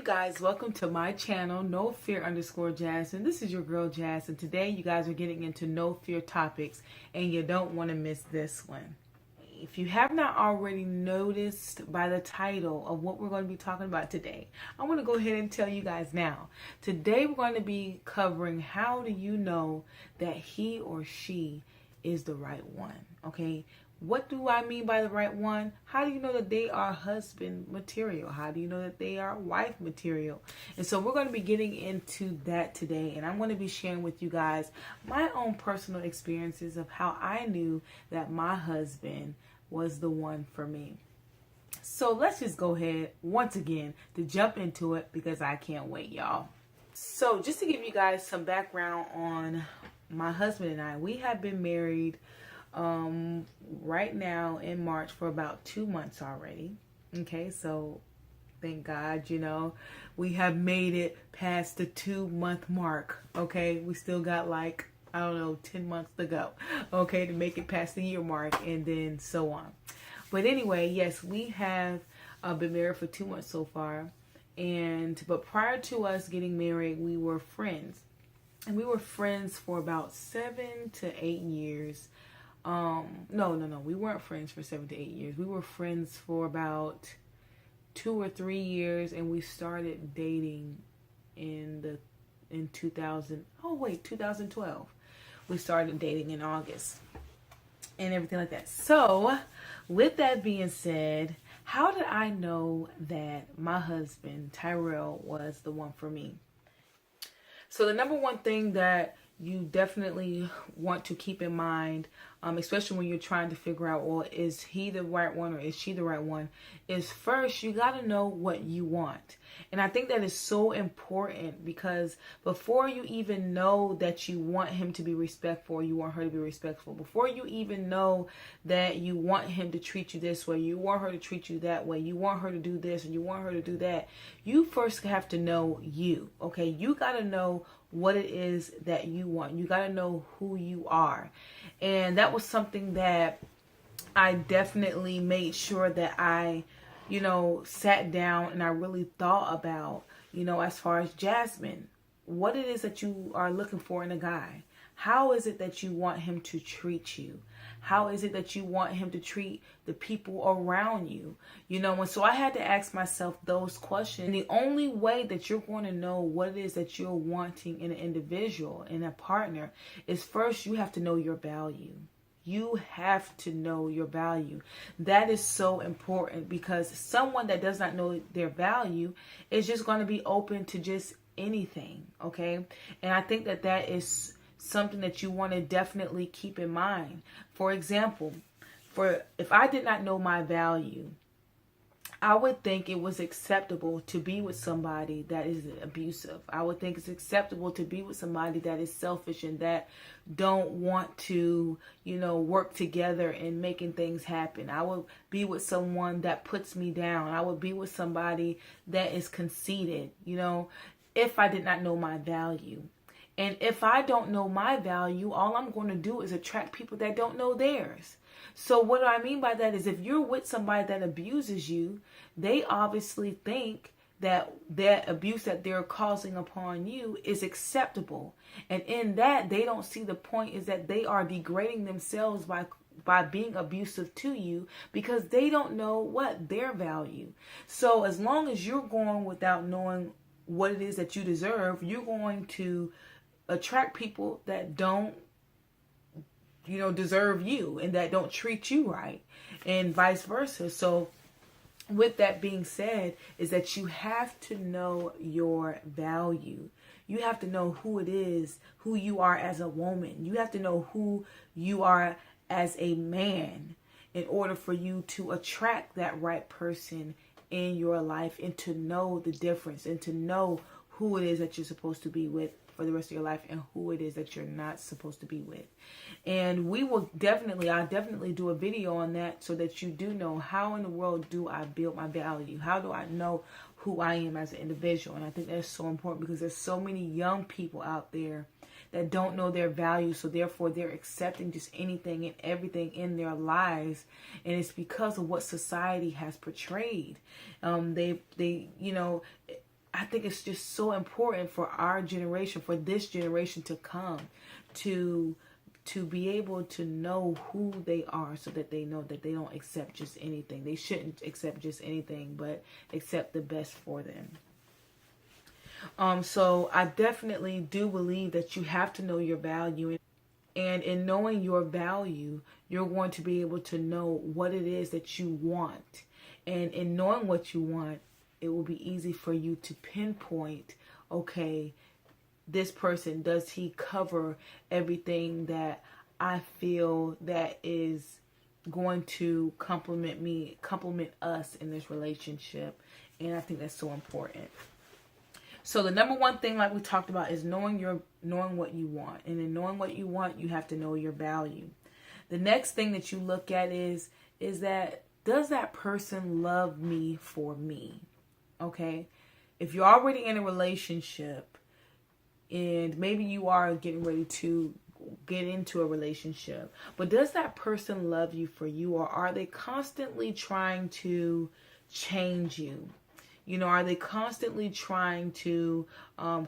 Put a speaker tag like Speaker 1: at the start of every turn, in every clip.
Speaker 1: guys, welcome to my channel, No Fear _Jasmine. This is your girl Jazz, and today you guys are getting into no fear topics, and you don't want to miss this one. If you have not already noticed by the title of what we're going to be talking about today, I want to go ahead and tell you guys now. Today we're going to be covering how do you know that he or she is the right one, okay? What do I mean by the right one? How do you know that they are husband material? How do you know that they are wife material? And so we're going to be getting into that today. And I'm going to be sharing with you guys my own personal experiences of how I knew that my husband was the one for me. So let's just go ahead once again to jump into it because I can't wait, y'all. So just to give you guys some background on my husband and I, we have been married right now in March for about 2 months already. Okay, so thank God, you know, we have made it past the 2-month mark. Okay, we still got like, I don't know, 10 months to go, okay, to make it past the year mark, and then so on. But anyway, yes, we have been married for 2 months so far, but prior to us getting married, we were friends, and we were friends for about 7 to 8 years. No, we weren't friends for 7 to 8 years. We were friends for about 2 or 3 years, and we started dating in 2012. We started dating in August and everything like that. So, with that being said, how did I know that my husband, Tyrell, was the one for me? So the number one thing that you definitely want to keep in mind, especially when you're trying to figure out, well, is he the right one or is she the right one, is first you got to know what you want. And I think that is so important because before you even know that you want him to be respectful, you want her to be respectful, before you even know that you want him to treat you this way, you want her to treat you that way, you want her to do this and you want her to do that, you first have to know you, okay? You got to know what it is that you want. You got to know who you are. And that was something that I definitely made sure that I, sat down and I really thought about, as far as Jasmine, what it is that you are looking for in a guy. How is it that you want him to treat you? How is it that you want him to treat the people around you? And so I had to ask myself those questions. And the only way that you're going to know what it is that you're wanting in an individual, in a partner, is first you have to know your value. You have to know your value. That is so important because someone that does not know their value is just going to be open to just anything, okay? And I think that that is something that you want to definitely keep in mind. For example, if I did not know my value, I would think it was acceptable to be with somebody that is abusive. I would think it's acceptable to be with somebody that is selfish and that don't want to, work together and making things happen. I would be with someone that puts me down. I would be with somebody that is conceited, if I did not know my value. And if I don't know my value, all I'm going to do is attract people that don't know theirs. So what I mean by that is if you're with somebody that abuses you, they obviously think that abuse that they're causing upon you is acceptable. And in that, they don't see the point is that they are degrading themselves by being abusive to you because they don't know their value. So as long as you're going without knowing what it is that you deserve, you're going to attract people that don't, deserve you and that don't treat you right, and vice versa. So with that being said, is that you have to know your value. You have to know who it is, who you are as a woman. You have to know who you are as a man in order for you to attract that right person in your life and to know the difference and to know who it is that you're supposed to be with for the rest of your life and who it is that you're not supposed to be with. And I'll definitely do a video on that so that you do know how in the world do I build my value? How do I know who I am as an individual? And I think that's so important because there's so many young people out there that don't know their value, so therefore they're accepting just anything and everything in their lives, and it's because of what society has portrayed. I think it's just so important for our generation, for this generation to come, to be able to know who they are, so that they know that they don't accept just anything. They shouldn't accept just anything, but accept the best for them. So I definitely do believe that you have to know your value. And in knowing your value, you're going to be able to know what it is that you want. And in knowing what you want, it will be easy for you to pinpoint, okay, this person, does he cover everything that I feel that is going to complement us in this relationship? And I think that's so important. So the number one thing, like we talked about, is knowing what you want. And in knowing what you want, you have to know your value. The next thing that you look at is that, does that person love me for me? Okay? If you're already in a relationship, and maybe you are getting ready to get into a relationship, but does that person love you for you, or are they constantly trying to change you? You know, are they constantly trying to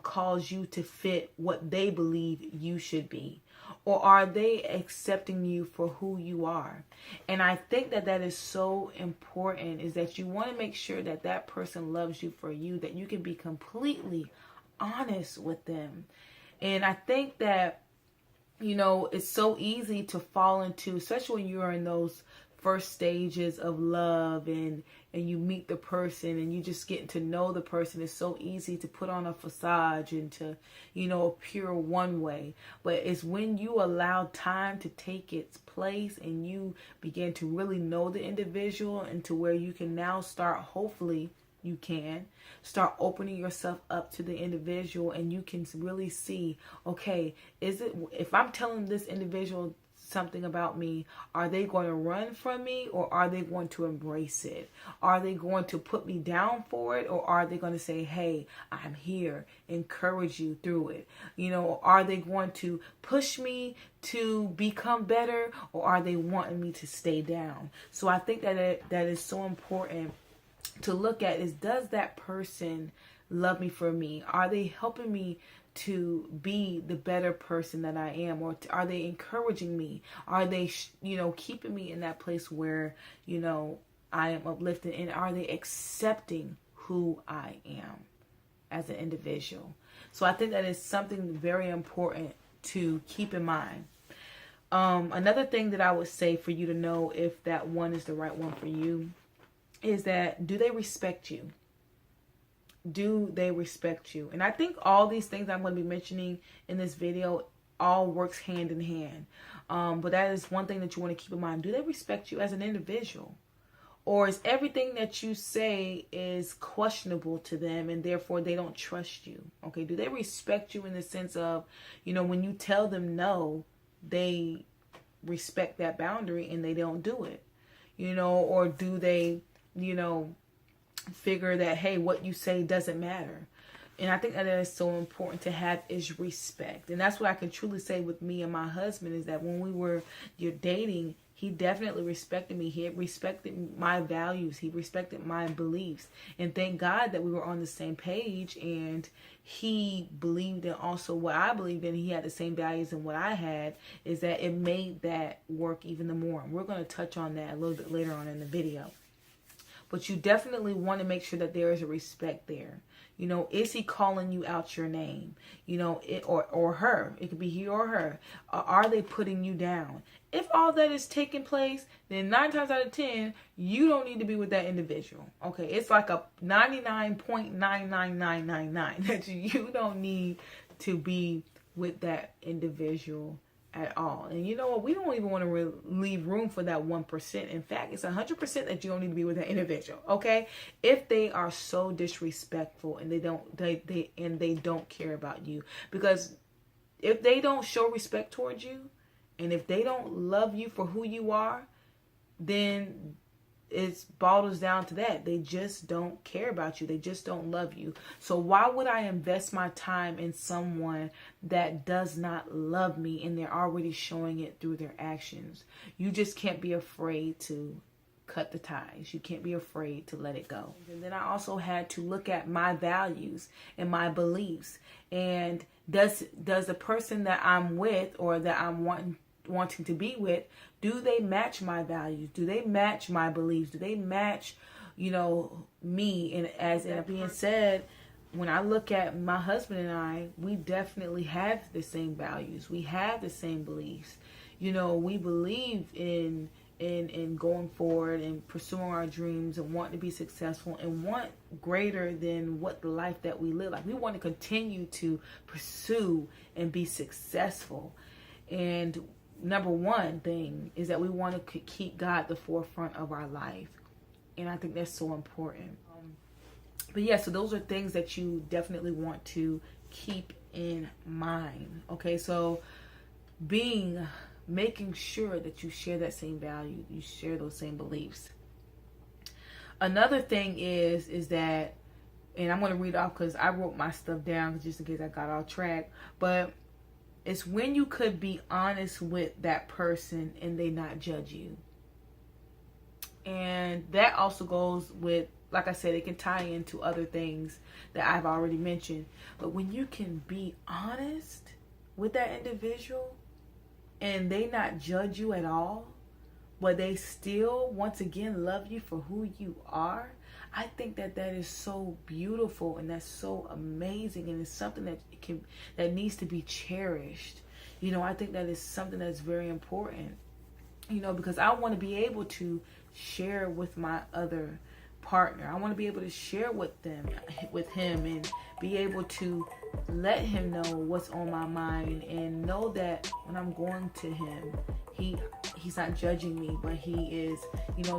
Speaker 1: cause you to fit what they believe you should be? Or are they accepting you for who you are? And I think that is so important, is that you want to make sure that that person loves you for you, that you can be completely honest with them. And I think that, you know, it's so easy to fall into, especially when you're in those first stages of love, and you meet the person and you just getting to know the person. It's so easy to put on a facade and to, you know, appear one way. But it's when you allow time to take its place and you begin to really know the individual, and to where you can now start, hopefully you can start opening yourself up to the individual, and you can really see, okay, if I'm telling this individual something about me, are they going to run from me, or are they going to embrace it? Are they going to put me down for it, or are they going to say, hey, I'm here, encourage you through it? You know, are they going to push me to become better, or are they wanting me to stay down? So I think that is so important to look at, is, does that person love me for me? Are they helping me to be the better person that I am? Or are they encouraging me? Are they, you know, keeping me in that place where, you know, I am uplifted? And are they accepting who I am as an individual? So I think that is something very important to keep in mind. Another thing that I would say for you to know if that one is the right one for you is that, do they respect you? Do they respect you? And I think all these things I'm going to be mentioning in this video all works hand in hand. But that is one thing that you want to keep in mind. Do they respect you as an individual? Or is everything that you say is questionable to them, and therefore they don't trust you? Okay, do they respect you in the sense of, you know, when you tell them no, they respect that boundary and they don't do it? You know, or do they, you know, figure that, hey, what you say doesn't matter? And I think that is so important to have, is respect. And that's what I can truly say with me and my husband, is that when we were dating, he definitely respected me. He respected my values. He respected my beliefs. And thank God that we were on the same page, and he believed in also what I believed in. He had the same values in what I had, is that it made that work even the more. And we're going to touch on that a little bit later on in the video. But you definitely want to make sure that there is a respect there. You know, is he calling you out your name? You know, or her. It could be he or her. Are they putting you down? If all that is taking place, then 9 times out of 10, you don't need to be with that individual. Okay, it's like a 99.99999 that you don't need to be with that individual at all. And you know what? We don't even want to leave room for that 1%. In fact, it's 100% that you don't need to be with that individual. Okay, if they are so disrespectful and they don't care about you, because if they don't show respect towards you, and if they don't love you for who you are, then it boils down to that. They just don't care about you. They just don't love you. So why would I invest my time in someone that does not love me, and they're already showing it through their actions? You just can't be afraid to cut the ties. You can't be afraid to let it go. And then I also had to look at my values and my beliefs. And does the person that I'm with or that I'm wanting to be with, do they match my values? Do they match my beliefs? Do they match, me? And as that being said, when I look at my husband and I, we definitely have the same values. We have the same beliefs. We believe in going forward and pursuing our dreams and want to be successful and want greater than what the life that we live. Like, we want to continue to pursue and be successful. And number one thing is that we want to keep God the forefront of our life. And I think that's so important. But yeah, so those are things that you definitely want to keep in mind. Okay, so making sure that you share that same value, you share those same beliefs. Another thing is that, and I'm going to read off because I wrote my stuff down just in case I got off track, but it's when you could be honest with that person and they not judge you. And that also goes with, like I said, it can tie into other things that I've already mentioned. But when you can be honest with that individual and they not judge you at all, but they still, once again, love you for who you are, I think that is so beautiful and that's so amazing, and it's something that needs to be cherished. I think that is something that's very important, because I want to be able to share with my other partner. I want to be able to share with him and be able to let him know what's on my mind, and know that when I'm going to him, he's not judging me, but he is,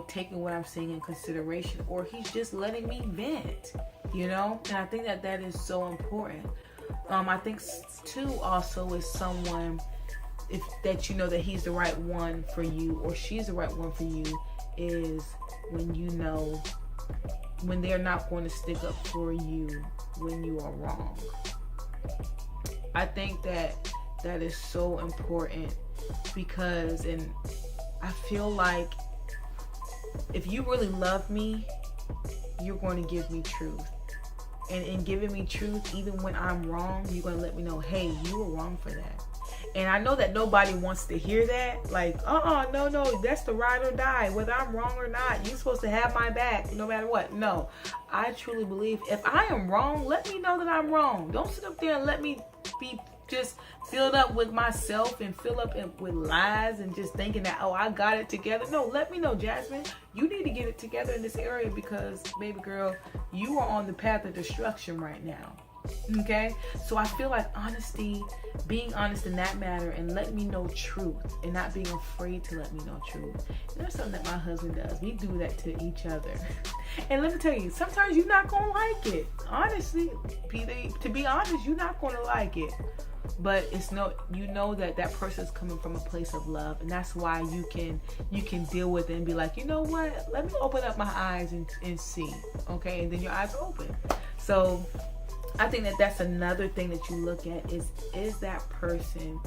Speaker 1: taking what I'm saying in consideration, or he's just letting me vent, and I think that is so important. I think too also is someone that that he's the right one for you or she's the right one for you is when they're not going to stick up for you when you are wrong. I think that is so important because, and I feel like if you really love me, you're going to give me truth. And in giving me truth, even when I'm wrong, you're going to let me know, hey, you were wrong for that. And I know that nobody wants to hear that. Like, no, that's the ride or die. Whether I'm wrong or not, you're supposed to have my back no matter what. No, I truly believe if I am wrong, let me know that I'm wrong. Don't sit up there and let me be just filled up with myself and fill up with lies and just thinking that, I got it together. No, let me know, Jasmine. You need to get it together in this area because, baby girl, you are on the path of destruction right now. Okay, so I feel like honesty, being honest in that matter, and letting me know truth, and not being afraid to let me know truth. And that's something that my husband does. We do that to each other. And let me tell you, sometimes you're not gonna like it. Honestly, to be honest, you're not gonna like it. But it's that person's coming from a place of love, and that's why you can deal with it and be like, you know what? Let me open up my eyes and see. Okay, and then your eyes are open. So I think that's another thing that you look at is that person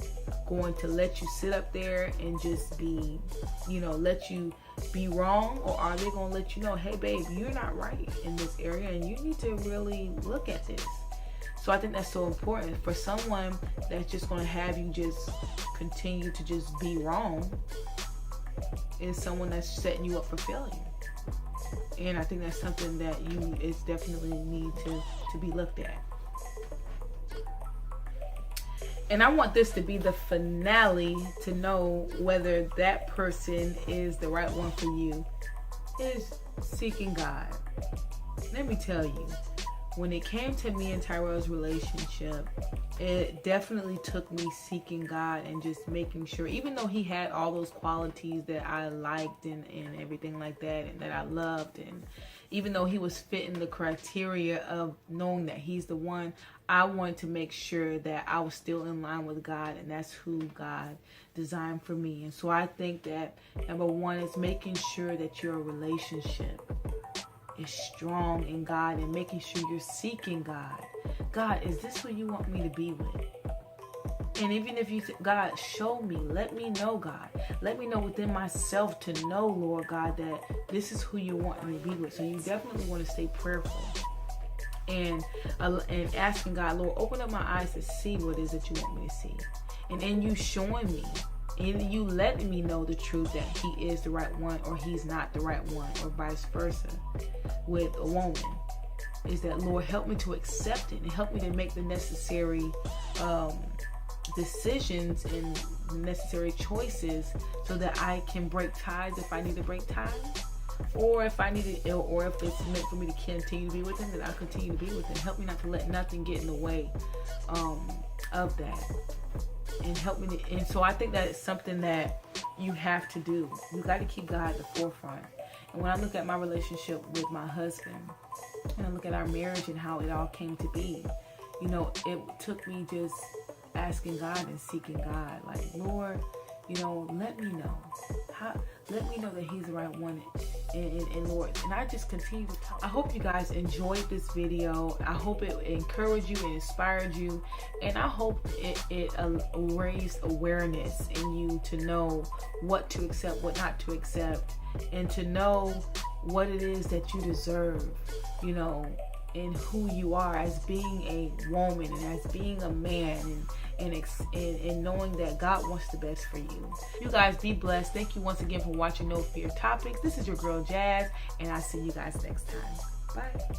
Speaker 1: going to let you sit up there and just be, let you be wrong, or are they going to let you know, hey babe, you're not right in this area and you need to really look at this. So I think that's so important for someone that's just going to have you just continue to just be wrong is someone that's setting you up for failure. And I think that's something that is definitely need to be looked at. And I want this to be the finale to know whether that person is the right one for you, is seeking God. Let me tell you, when it came to me and Tyrell's relationship, it definitely took me seeking God and just making sure, even though he had all those qualities that I liked and everything like that, and that I loved, and even though he was fitting the criteria of knowing that he's the one, I wanted to make sure that I was still in line with God, and that's who God designed for me. And so I think that number one is making sure that your relationship is strong in God, and making sure you're seeking God. God, is this who you want me to be with? And even if you say, God, show me, let me know, God. Let me know within myself to know, Lord God, that this is who you want me to be with. So you definitely want to stay prayerful. And asking God, Lord, open up my eyes to see what it is that you want me to see. And then you showing me, and you letting me know the truth that he is the right one or he's not the right one, or vice versa with a woman. Is that, Lord, help me to accept it and help me to make the necessary decisions and necessary choices so that I can break ties if I need to break ties. Or if it's meant for me to continue to be with him, then I'll continue to be with him. Help me not to let nothing get in the way of that. And help me to, and so I think that it's something that you have to do. You got to keep God at the forefront. And when I look at my relationship with my husband, and I look at our marriage and how it all came to be, you know, it took me just asking God and seeking God. Like, Lord, you know, let me know. Let me know that he's the right one. And Lord, and I just continue to talk. I hope you guys enjoyed this video. I hope it encouraged you and inspired you. And I hope it raised awareness in you to know what to accept, what not to accept, and to know what it is that you deserve, you know, and who you are as being a woman and as being a man, and knowing that God wants the best for you. You guys be blessed. Thank you once again for watching No Fear Topics. This is your girl Jazz, and I'll see you guys next time. Bye.